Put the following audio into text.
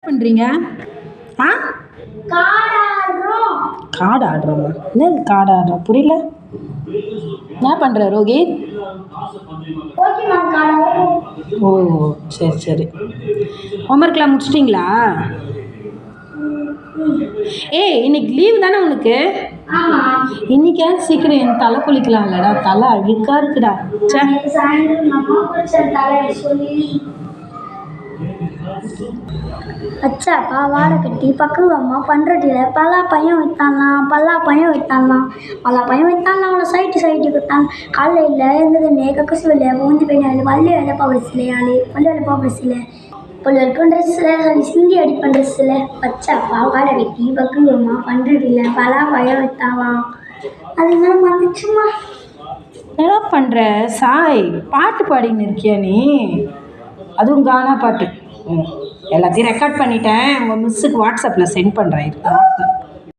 பண்ணுறீங்க? ஆ கார்டு ஆடுறோமா? என்னது கார்டு ஆடுறோம் புரியல. என்ன பண்ணுற ரோஹித்? ஓ சரி சரி. ஹோம்ஒர்க்லாம் முடிச்சிட்டிங்களா? இன்னைக்கு லீவ் தானே உனக்கு? இன்னைக்கா சீக்கிரம் என் தலை குளிக்கலாம் இல்லடா, தலை அழுக்கா இருக்குடா. அச்சா வாடை கட்டி பக்கம் அம்மா பண்ணுறதில்ல பல்லாப்பையும் விற்றாலாம் அவனை சைட்டு விற்றான் காலையில் இருந்ததுன்னே கக்கசு வெளியே ஊந்தி போய் பள்ளி வெள்ளப்பா பிரசிலையாளு பள்ளி வெள்ளப்பா பிரசில பொழுதுக்கும் ட்ரெஸ்ஸில் சிந்தி அடிப்பேன் ட்ரெஸ்ஸில் பச்சாப்பா வாடை கட்டி பக்கம் அம்மா பண்ணுறதில்ல பல்லாப்பையும் விற்றாலாம் அதுதான் வந்துச்சுமா. என்ன பண்ணுற சாய்? பாட்டு பாடின்னு இருக்கியா நீ? அதுவும் கானா பாட்டு. எல்லாத்தையும் ரெக்கார்ட் பண்ணிட்டேன். உங்கள் மிஸ்ஸுக்கு வாட்ஸ்அப்பில் சென்ட் பண்ணுறேன்.